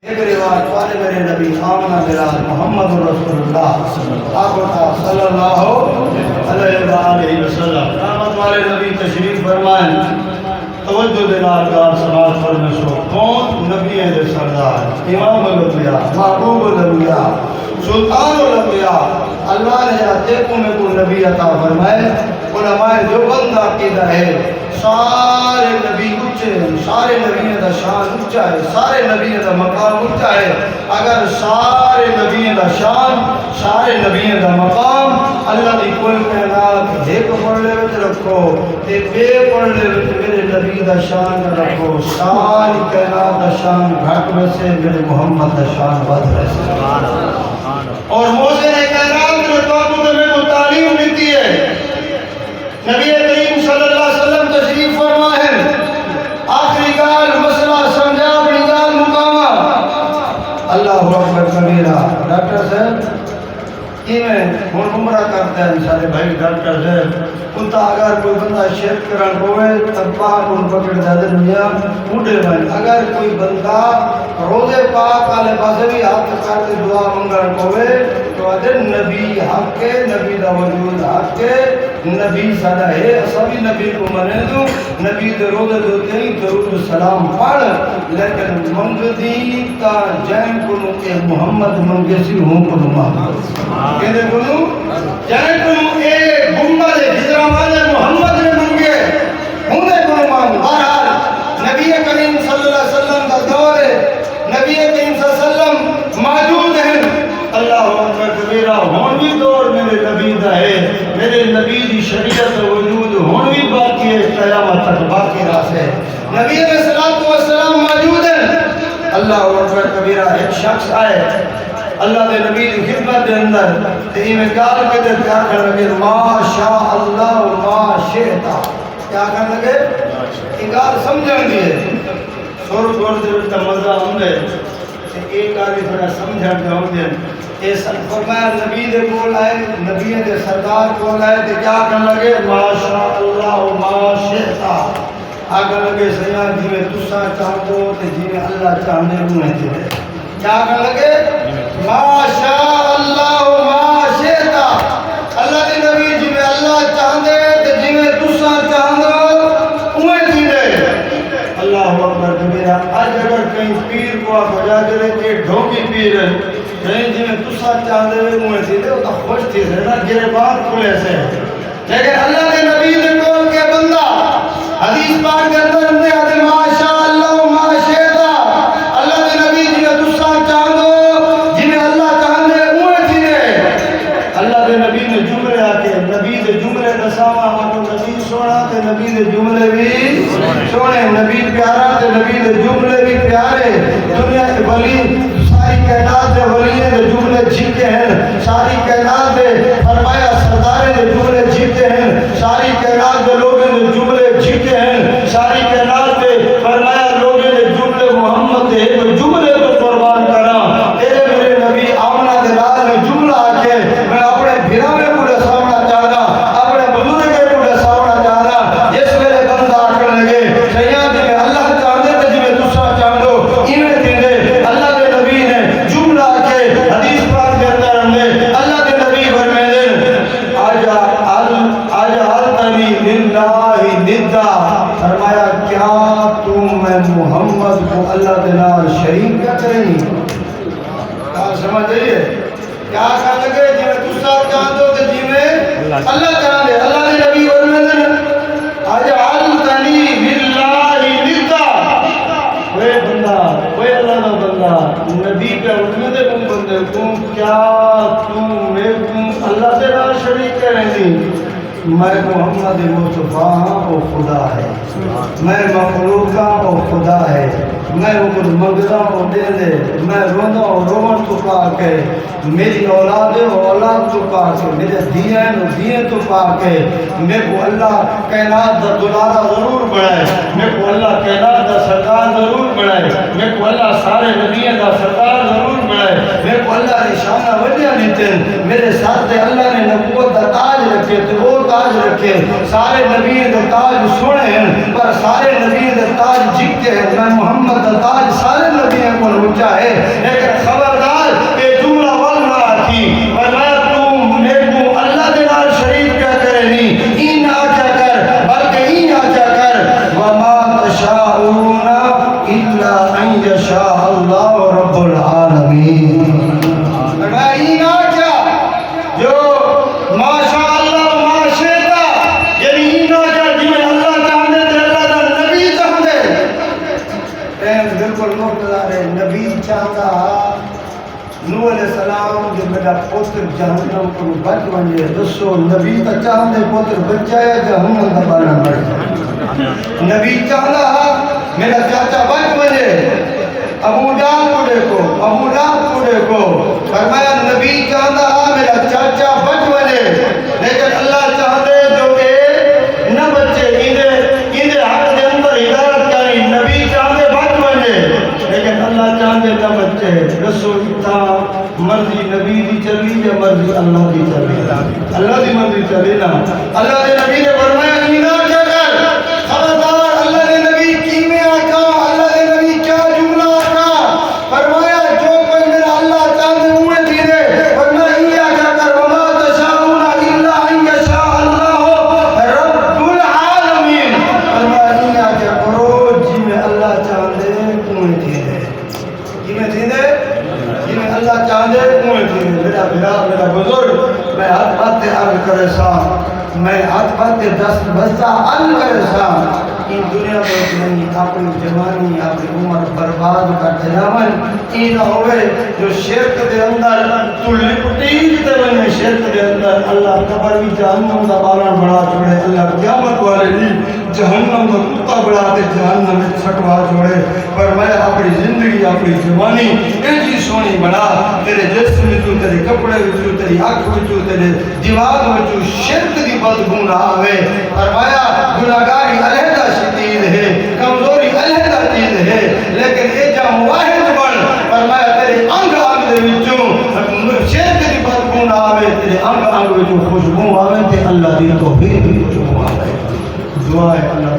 ایک روایت والے میرے نبی آمنہ بلال محمد رسول اللہ آپ صلی اللہ علیہ وسلم رحمت والے نبی تشریف فرمائیں توجہ بلال گار سماعت فرمائیں شو کون نبی ہے سردار امام الانبیاء محبوب الانبیاء سلطان الانبیاء اللہ نے دیکھوں میں کو نبی عطا فرمائے علماء جو بندہ عقیدہ ہے سارے نبی اونچے ہیں سارے نبی دا شان اونچا ہے سارے نبی دا مقام اونچا ہے اگر سارے نبی دا شان سارے نبی دا مقام اللہ دی کل کائنات ایک پڑھ لے وچ رکھو تے بے پڑھ لے وچ میرے نبی دا شان رکھو ساری کائنات دا شان گھٹ ویسے میرے محمد دا شان ود ویسے اور موزے نے کائنات میں تو میں کو تعلیم دیتی ہے نبی کریم صلی اللہ علیہ وسلم تشریف فرمائے آخری گال مسئلہ سمجھا بڑی گال مقامہ اللہ اکبر کبیرہ ڈاکٹر صاحب میں ہون عمرہ کرتے ہیں سارے بھائی ڈاکٹر صاحب انتا اگر کوئی بندہ شرک کرن ہوئے تب پاک ان پکڑ دے دنیا اٹھے بھائی اگر کوئی بندہ روزے پاک آلے بازے بھی ہاتھ کرتے دعا منگن ہوئے تو ادھر نبی حق کے نبی دا وجود حق کے نبی صدا ہے سبھی نبی کو منے دو نبی دے روزے دوتے ہی درود سلام پڑھ لیکن منگدی کا جائن کنو کہ محمد منگسی ہوں کنو محمد کہنے کنو جائن کنو اے گمبر حضرمان محمد نے منگے ہوں نے کنو محمد بہرحال نبی کریم صلی اللہ علیہ وسلم کا دور ہے نبی کریم صلی اللہ علیہ وسلم موجود ہیں اللہ اکبر کبیرہ ہون بھی دور میرے نبی دا ہے میرے نبی دی شریعت وجود ہون بھی باقی ہے قیامت تک باقی راس ہے نبی علیہ السلام موجود ہیں اللہ اکبر کبیرہ ایک شخص آئے اللہ دے نبی دی خدمت دے اندر تہی میں کار کے دے کیا کر لگے ما شاء اللہ ما شئتا کیا کر لگے اقار سمجھن دیئے سور گوڑ دے بچتا مزہ ہم دے ایک آدھی تھوڑا سمجھن دے ہم دے اے فرمایا نبی دے کول آئے نبی دے سردار کول آئے تے کیا کر لگے ما شاء اللہ ما شئتا آگر لگے سیاں جی میں تسا چاہتا ہوں تے جی میں اللہ چاہنے ہوئے تھے کیا کر لگے ما شاء اللہ ما شئتا اللہ دے نبی جی میں اللہ چاہتے تے جی میں تسا چاہتا ہوئے تھے اللہ اکبر کبیرہ آج اگر کہیں پیر کو آپ بجا کرے کہ ڈھوکی پیر ہے کہیں جی میں تسا چاہتے ہوئے تھے وہ تو خوش تھی نا گرے بات کھلے سے لیکن اللہ کے نبی نے کول کے بندہ حدیث پاک کے اندر نے آدھے ما شاء اللہ ما شئتا اللہ کے نبی جی میں تسا چاہتے جی میں اللہ چاہتے ہوئے تھے اللہ کے نبی نے جملے آکے نبی دے جملے دساما ہمارو نبی سونا تے نبی دے جملے بھی سونے نبی پیارا تے نبی دے جملے بھی پیارے دنیا کے ولی ساری کائنات دے ولیے دے جملے جیتے ہیں ساری کائنات دے فرمایا سردارے دے جملے جیتے ہیں ساری کائنات دے لوگوں دے جملے جیتے ہیں ساری کائنات دے فرمایا لوگوں دے جملے محمد دے جملے کو قربان کرا تیرے میرے نبی آمنہ دے لال میں جملہ آکے میں اپنے بھیرا میں پورے سامنا چاہتا اپنے بزرگ کے پورے سامنا چاہتا جس میرے بندہ آکر لگے سیاں جی میں اللہ چاہتے تھے جی میں دوسرا چاہتو انہیں تھی دے اللہ کے نبی نے جملہ کے حدیث پاک کے اندر ہم نے اللہ کے نبی فرمائے آج آلتنی للہ ندہ فرمایا کیا تم میں محمد کو اللہ دلال شریک کیا کریں گی کہا سمجھ جائیے کیا کہا لگے جی میں دوسرا چاہتو کہ جی میں اللہ چاہتے اللہ کے نبی فرمائے آج آلتنی للہ ندہ وہ بندہ وہ اللہ کا بندہ نبی پہ اٹھنے دے کم بندے کم کیا تم میں کم اللہ سے نہ شریک کریں گی میں محمد مصطفیٰ وہ خدا ہے میں مخلوق کا وہ خدا ہے میں عمر منگتا وہ دے دے میں رونا اور رومن تو پا کے میری اولاد اولاد تو پا کے میرے دیئے تو پا کے میرے کو اللہ کائنات دا دلارہ ضرور بڑھائے میرے کو اللہ کائنات دا سردار ضرور بڑھائے میرے کو اللہ سارے نبیوں دا سردار ضرور بڑھائے میرے کو اللہ نشانہ وجہ دیتے میرے ساتھ اللہ نے نبوت دا تاج رکھے تو وہ تاج رکھے سارے نبی دے تاج سونے ہیں پر سارے نبی دے تاج جیتے ہیں میں محمد دا تاج سارے نبی کو کو اونچا ہے، لیکن خبردار کہ جملہ والنا تھی فرمایا تم نیکو اللہ دے نال شریک کیا کرے نہیں، این آجا کر بلکہ این آجا کر وما تشاءون الا ان یشاء اللہ رب العالمین۔ فرمایا این آجا جو ماشاء اللہ ما شئتا، یعنی این آجا جنہیں اللہ چاہنے تھے اللہ دا نبی چاہنے بالکل مقتدار ہے۔ نبی چاہتا نوح علیہ السلام جو میرا پوتر جہنم کو بچ بنے، دسو نبی تا چاہتے پوتر بچایا جہنم کا بالا مر، نبی چاہتا میرا چاچا بچ بنے، ابو جان کو دیکھو، ابو لہب کو دیکھو، فرمایا نبی چاہتا میرا چاچا بچ بنے، لیکن اللہ چاہتے جو کہ نہ بچے، انہیں حق دے اندر ہدایت کریں، نبی چاہتے بچ بنے لیکن اللہ چاہتے نہ بچے۔ رسول اتھا مرضی نبی دی چلی یا مرضی اللہ دی چلی، اللہ دی مرضی چلی نا۔ اللہ دے نبی نے فرمایا اینا کیا کر، خبردار اللہ دے نبی کی میں آکا، اللہ دے نبی کیا جملہ آکا، فرمایا جو کوئی میرا اللہ چاہتے ہوئے دینے، فرمایا ایا کیا کر وما تشاءون الا ان یشاء اللہ رب العالمین، فرمایا ایا کیا کرو جی میں اللہ چاہتے ہوئے دینے، جی میں دینے جی میں اللہ چاہتے ہوئے دینے۔ میرا بھیرا میرا بزرگ میں ہاتھ باتیں عرض کرے سا، میں ہاتھ باتیں دست بستہ عرض کرے سا، این دنیا میں نہیں اپنی جوانی اپنی عمر برباد کرتے جاون، ای نہ ہوئے جو شرک دے اندر تو لپٹیج دے بنے، شرک دے اندر اللہ قبر بھی جہنم دا بالان بڑا چھوڑے، اللہ قیامت والے لی جہنم دا کتا بڑا دے جہنم میں چھٹوا چھوڑے۔ پر میں اپنی زندگی اپنی جوانی ایجی سونی بڑا، تیرے جسم وچوں تیرے کپڑے وچوں تیری آنکھ وچوں تیرے دماغ وچوں شرک دی بدبو نہ آوے۔ فرمایا گناہگاری علیحدہ شدید ہے، کمزوری علیحدہ چیز ہے، لیکن اے جا واحد بن، فرمایا تیرے انگ انگ دے وچوں شرک دی بدبو نہ آوے، تیرے انگ انگ وچوں خوشبو آوے تے اللہ دی توفیق وچوں آوے۔ دعا ہے اللہ